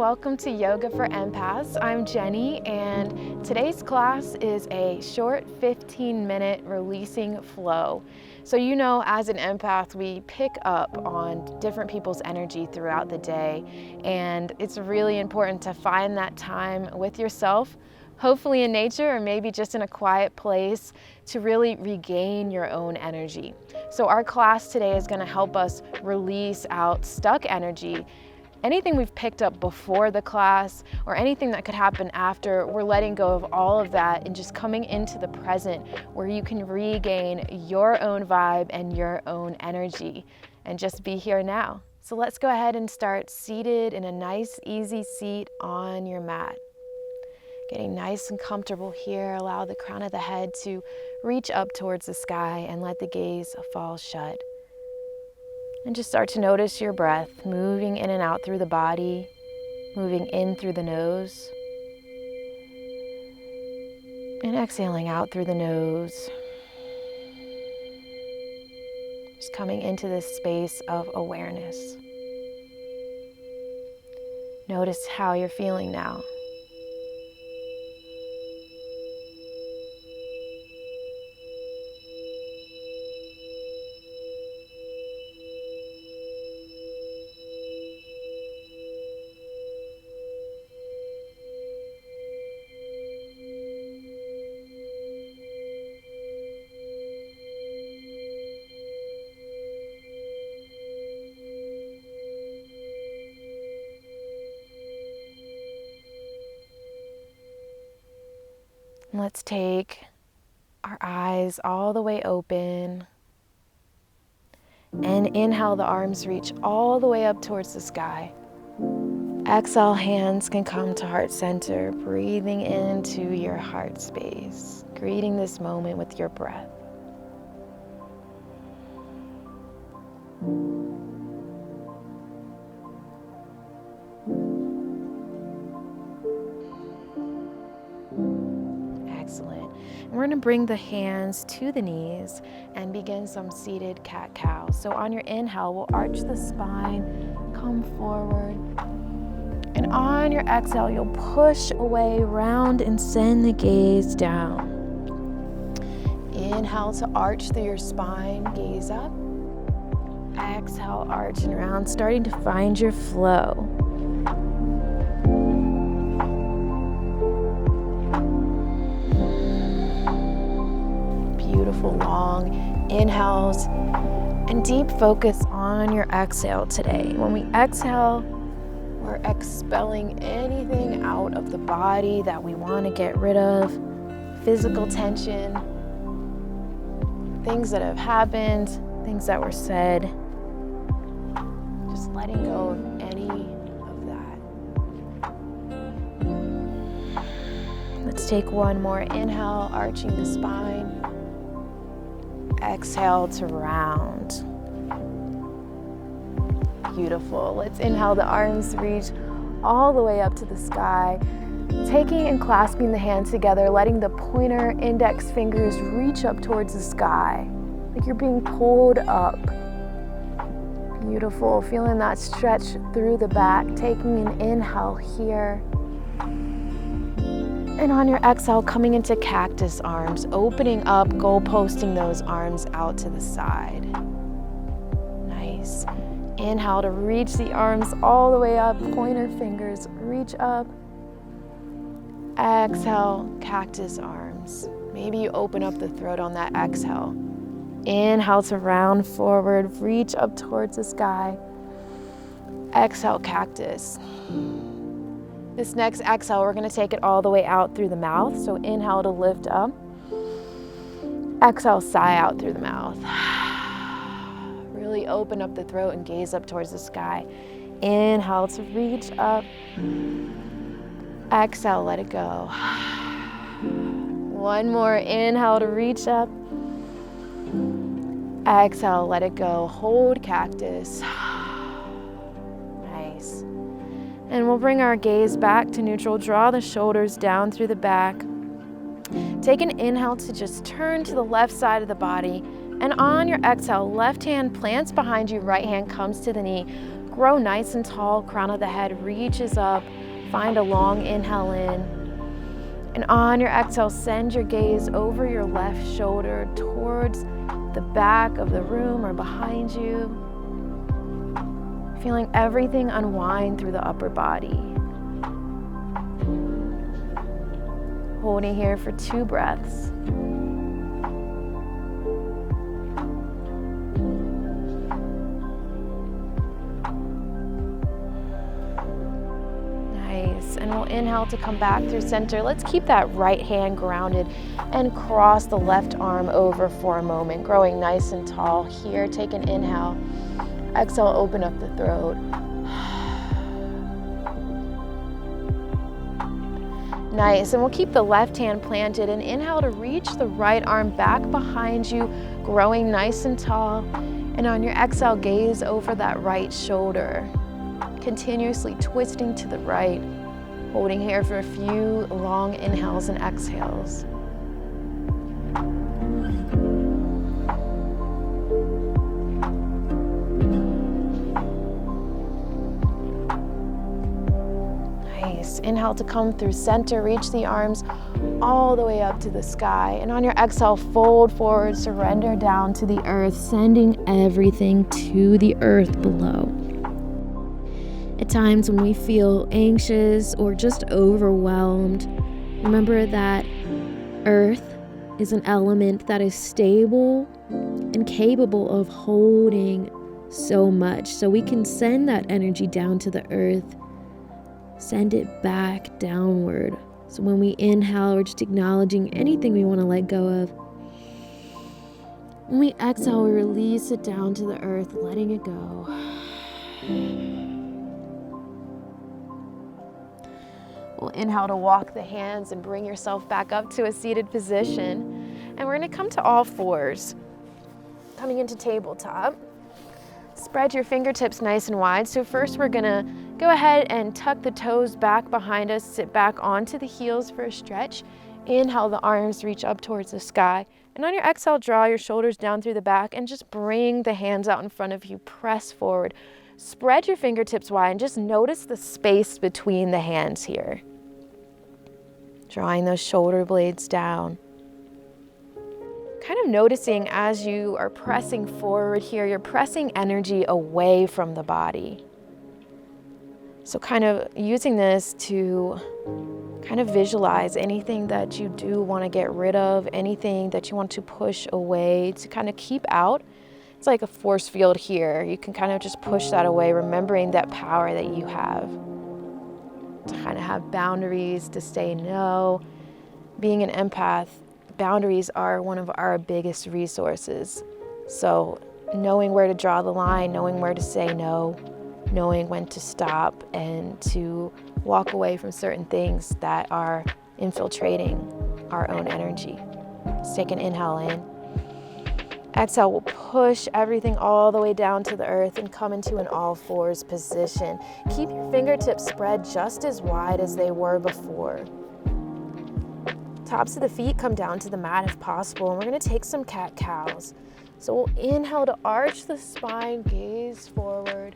welcome to Yoga for Empaths. I'm Jenny, and today's class is a short 15-minute releasing flow. So you know, as an empath, we pick up on different people's energy throughout the day, and it's really important to find that time with yourself, hopefully in nature or maybe just in a quiet place, to really regain your own energy. So our class today is going to help us release out stuck energy. Anything we've picked up before the class or anything that could happen after, we're letting go of all of that and just coming into the present where you can regain your own vibe and your own energy and just be here now. So let's go ahead and start seated in a nice, easy seat on your mat. Getting nice and comfortable here, allow the crown of the head to reach up towards the sky and let the gaze fall shut. And just start to notice your breath moving in and out through the body, moving in through the nose, and exhaling out through the nose. Just coming into this space of awareness. Notice how you're feeling now. Let's take our eyes all the way open and inhale, the arms reach all the way up towards the sky. Exhale, hands can come to heart center, breathing into your heart space, greeting this moment with your breath. Excellent. And we're going to bring the hands to the knees and begin some seated cat-cow. So on your inhale, we'll arch the spine, come forward. And on your exhale, you'll push away, round, and send the gaze down. Inhale to arch through your spine, gaze up. Exhale, arch and round, starting to find your flow. Beautiful long inhales and deep focus on your exhale today. When we exhale, we're expelling anything out of the body that we want to get rid of, physical tension, things that have happened, things that were said, just letting go of any of that. Let's take one more inhale, arching the spine. Exhale to round. Beautiful. Let's inhale, the arms reach all the way up to the sky. Taking and clasping the hands together, letting the pointer, index fingers reach up towards the sky, like you're being pulled up. Beautiful. Feeling that stretch through the back. Taking an inhale here. And on your exhale, coming into cactus arms, opening up, goalposting those arms out to the side. Nice. Inhale to reach the arms all the way up, pointer fingers reach up. Exhale, cactus arms. Maybe you open up the throat on that exhale. Inhale to round forward, reach up towards the sky. Exhale, cactus. This next exhale, we're going to take it all the way out through the mouth. So inhale to lift up. Exhale, sigh out through the mouth. Really open up the throat and gaze up towards the sky. Inhale to reach up. Exhale, let it go. One more inhale to reach up. Exhale, let it go. Hold cactus. Nice. And we'll bring our gaze back to neutral. Draw the shoulders down through the back. Take an inhale to just turn to the left side of the body. And on your exhale, left hand plants behind you, right hand comes to the knee. Grow nice and tall, crown of the head reaches up. Find a long inhale in. And on your exhale, send your gaze over your left shoulder towards the back of the room or behind you. Feeling everything unwind through the upper body. Holding here for 2 breaths. Nice, and we'll inhale to come back through center. Let's keep that right hand grounded and cross the left arm over for a moment, growing nice and tall here. Take an inhale. Exhale, open up the throat. Nice, and we'll keep the left hand planted and inhale to reach the right arm back behind you, growing nice and tall. And on your exhale, gaze over that right shoulder, continuously twisting to the right, holding here for a few long inhales and exhales. Inhale to come through center, reach the arms all the way up to the sky. And on your exhale, fold forward, surrender down to the earth, sending everything to the earth below. At times when we feel anxious or just overwhelmed, remember that earth is an element that is stable and capable of holding so much. So we can send that energy down to the earth. Send it back downward. So when we inhale, we're just acknowledging anything we want to let go of. When we exhale, we release it down to the earth, letting it go. We'll inhale to walk the hands and bring yourself back up to a seated position. And we're going to come to all fours, coming into tabletop. Spread your fingertips nice and wide. So first we're going to go ahead and tuck the toes back behind us, sit back onto the heels for a stretch. Inhale, the arms reach up towards the sky. And on your exhale, draw your shoulders down through the back and just bring the hands out in front of you. Press forward. Spread your fingertips wide and just notice the space between the hands here. Drawing those shoulder blades down. Kind of noticing as you are pressing forward here, you're pressing energy away from the body. So kind of using this to kind of visualize anything that you do want to get rid of, anything that you want to push away, to kind of keep out. It's like a force field here. You can kind of just push that away, remembering that power that you have. To kind of have boundaries, to say no. Being an empath, boundaries are one of our biggest resources. So knowing where to draw the line, knowing where to say no, knowing when to stop and to walk away from certain things that are infiltrating our own energy. Let's take an inhale in. Exhale, we'll push everything all the way down to the earth and come into an all fours position. Keep your fingertips spread just as wide as they were before. Tops of the feet come down to the mat if possible, and we're going to take some cat-cows. So we'll inhale to arch the spine, gaze forward,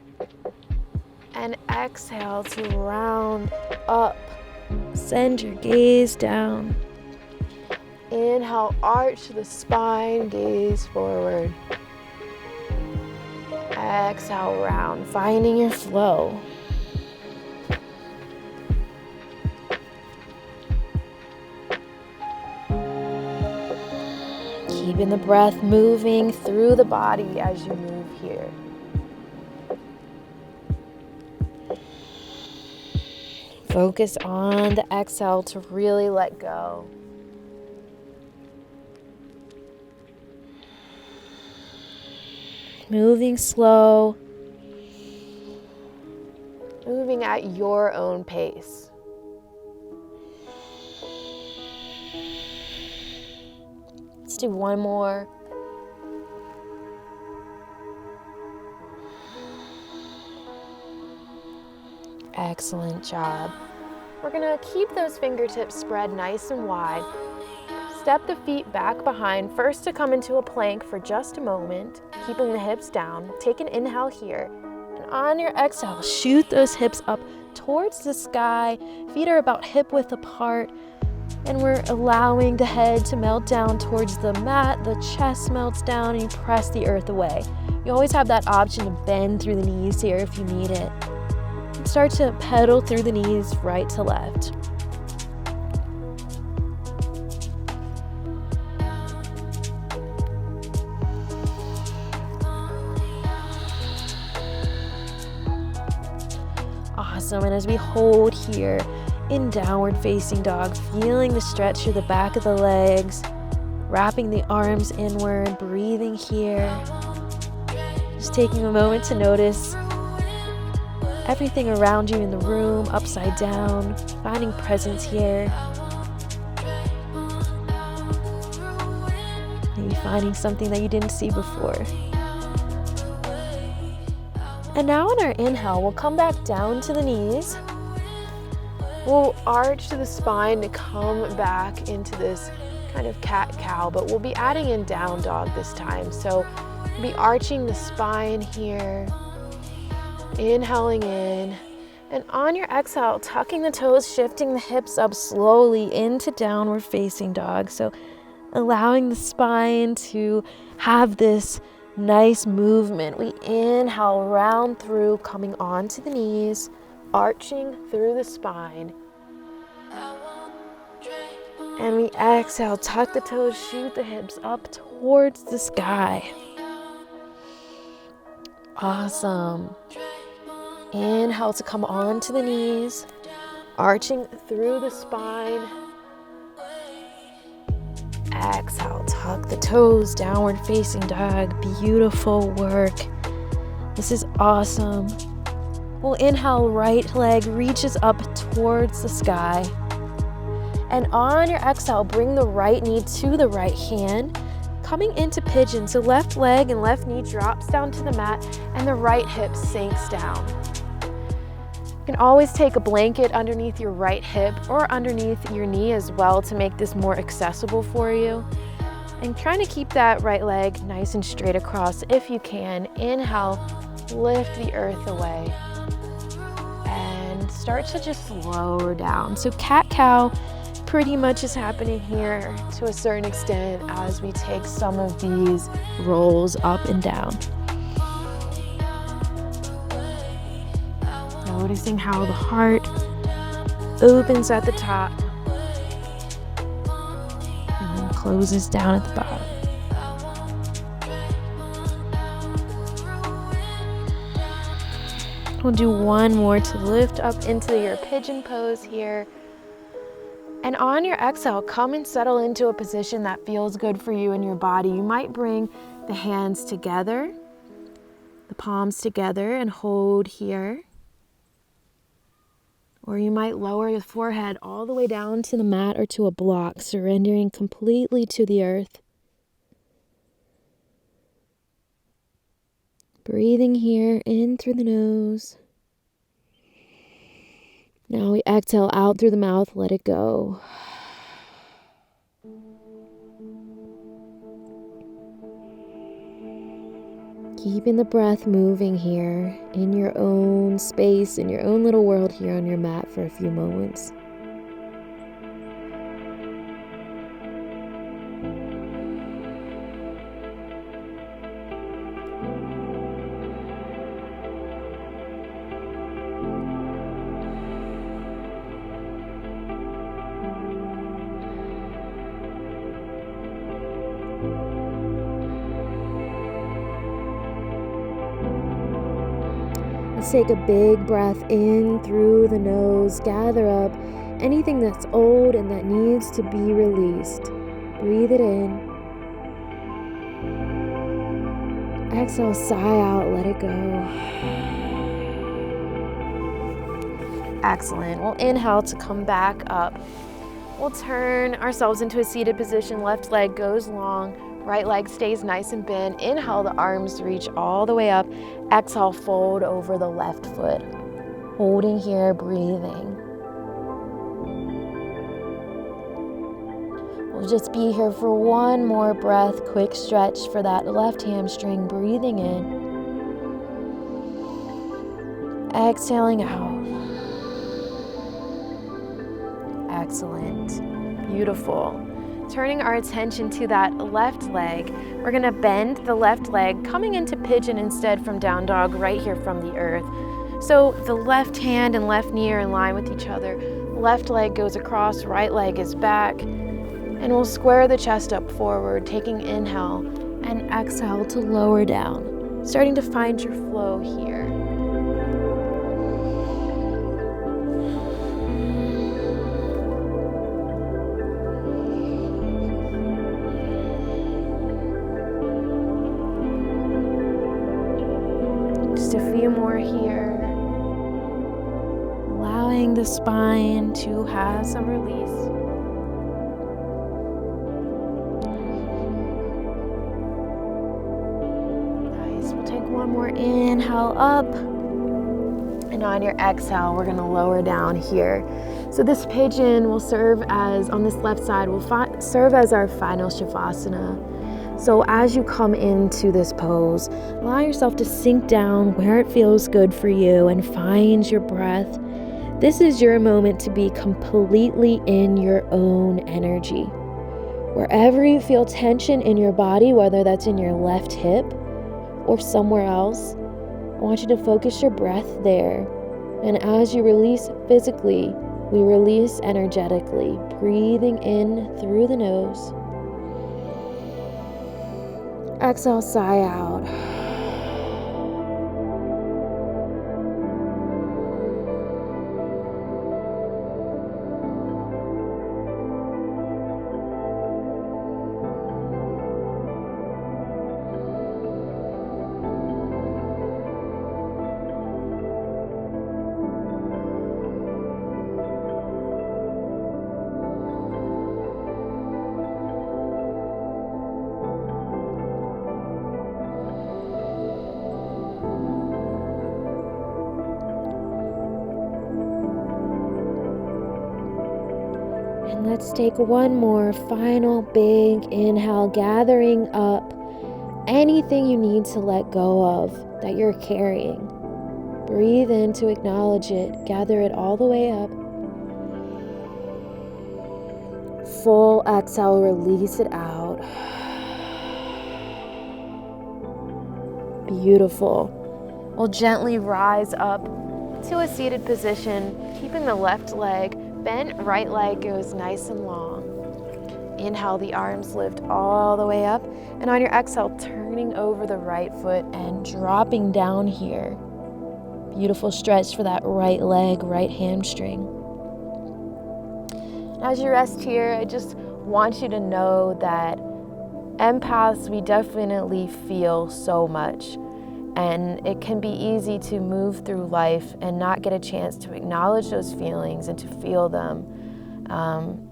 and exhale to round up. Send your gaze down. Inhale, arch the spine, gaze forward. Exhale, round, finding your flow. Keeping the breath moving through the body as you move here. Focus on the exhale to really let go. Moving slow, moving at your own pace. Let's do one more. Excellent job. We're gonna keep those fingertips spread nice and wide. Step the feet back behind, first to come into a plank for just a moment, keeping the hips down. Take an inhale here, and on your exhale, shoot those hips up towards the sky. Feet are about hip width apart. And we're allowing the head to melt down towards the mat. The chest melts down and you press the earth away. You always have that option to bend through the knees here if you need it. And start to pedal through the knees right to left. Awesome. And as we hold here in downward facing dog, feeling the stretch through the back of the legs, wrapping the arms inward, breathing here. Just taking a moment to notice everything around you in the room, upside down, finding presence here. Maybe finding something that you didn't see before. And now on our inhale, we'll come back down to the knees. We'll arch to the spine to come back into this kind of cat-cow, but we'll be adding in down dog this time. So we'll be arching the spine here, inhaling in, and on your exhale, tucking the toes, shifting the hips up slowly into downward facing dog. So allowing the spine to have this nice movement. We inhale, round through, coming onto the knees, arching through the spine. And we exhale, tuck the toes, shoot the hips up towards the sky. Awesome. Inhale to come onto the knees, arching through the spine. Exhale, tuck the toes, downward facing dog. Beautiful work. This is awesome. We'll inhale, right leg reaches up towards the sky. And on your exhale, bring the right knee to the right hand, coming into pigeon. So left leg and left knee drops down to the mat and the right hip sinks down. You can always take a blanket underneath your right hip or underneath your knee as well to make this more accessible for you. And trying to keep that right leg nice and straight across if you can. Inhale, lift the earth away. And start to just lower down. So cat-cow pretty much is happening here to a certain extent as we take some of these rolls up and down. Noticing how the heart opens at the top and then closes down at the bottom. We'll do one more to lift up into your pigeon pose here. And on your exhale, come and settle into a position that feels good for you and your body. You might bring the hands together, the palms together, and hold here. Or you might lower your forehead all the way down to the mat or to a block, surrendering completely to the earth. Breathing here in through the nose. Now we exhale out through the mouth, let it go. Keeping the breath moving here in your own space, in your own little world here on your mat for a few moments. Let's take a big breath in through the nose. Gather up anything that's old and that needs to be released. Breathe it in. Exhale, sigh out, let it go. Excellent. We'll inhale to come back up. We'll turn ourselves into a seated position. Left leg goes long. Right leg stays nice and bent. Inhale, the arms reach all the way up. Exhale, fold over the left foot. Holding here, breathing. We'll just be here for one more breath. Quick stretch for that left hamstring. Breathing in. Exhaling out. Excellent. Beautiful. Turning our attention to that left leg, we're gonna bend the left leg, coming into pigeon instead from down dog, right here from the earth. So the left hand and left knee are in line with each other. Left leg goes across, right leg is back. And we'll square the chest up forward, taking inhale and exhale to lower down. Starting to find your flow here. Just a few more here. Allowing the spine to have some release. Nice. We'll take one more inhale up. And on your exhale, we're going to lower down here. So this pigeon will serve as, on this left side, will serve as our final Shavasana. So as you come into this pose, allow yourself to sink down where it feels good for you and find your breath. This is your moment to be completely in your own energy. Wherever you feel tension in your body, whether that's in your left hip or somewhere else, I want you to focus your breath there. And as you release physically, we release energetically, breathing in through the nose. Exhale, sigh out. And let's take one more final big inhale, gathering up anything you need to let go of that you're carrying. Breathe in to acknowledge it, gather it all the way up. Full exhale, release it out. Beautiful. We'll gently rise up to a seated position, keeping the left leg bent, right leg goes nice and long. Inhale, the arms lift all the way up, and on your exhale, turning over the right foot and dropping down here. Beautiful stretch for that right leg, right hamstring. As you rest here, I just want you to know that empaths, we definitely feel so much. And it can be easy to move through life and not get a chance to acknowledge those feelings and to feel them,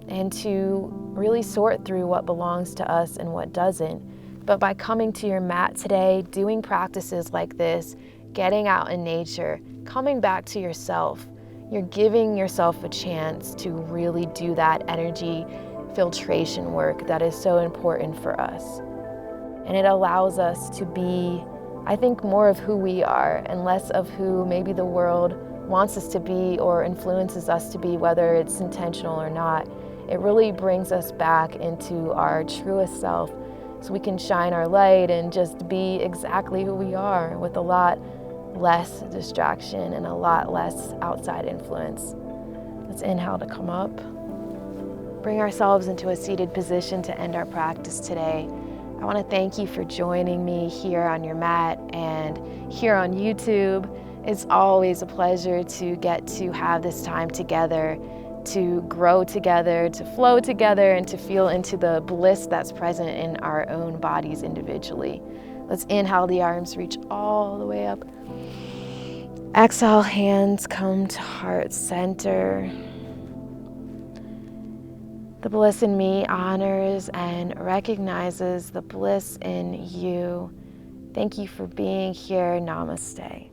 and to really sort through what belongs to us and what doesn't. But by coming to your mat today, doing practices like this, getting out in nature, coming back to yourself, you're giving yourself a chance to really do that energy filtration work that is so important for us. And it allows us to be, I think, more of who we are and less of who maybe the world wants us to be or influences us to be, whether it's intentional or not. It really brings us back into our truest self so we can shine our light and just be exactly who we are with a lot less distraction and a lot less outside influence. Let's inhale to come up. Bring ourselves into a seated position to end our practice today. I want to thank you for joining me here on your mat and here on YouTube. It's always a pleasure to get to have this time together, to grow together, to flow together, and to feel into the bliss that's present in our own bodies individually. Let's inhale, the arms reach all the way up. Exhale, hands come to heart center. The bliss in me honors and recognizes the bliss in you. Thank you for being here. Namaste.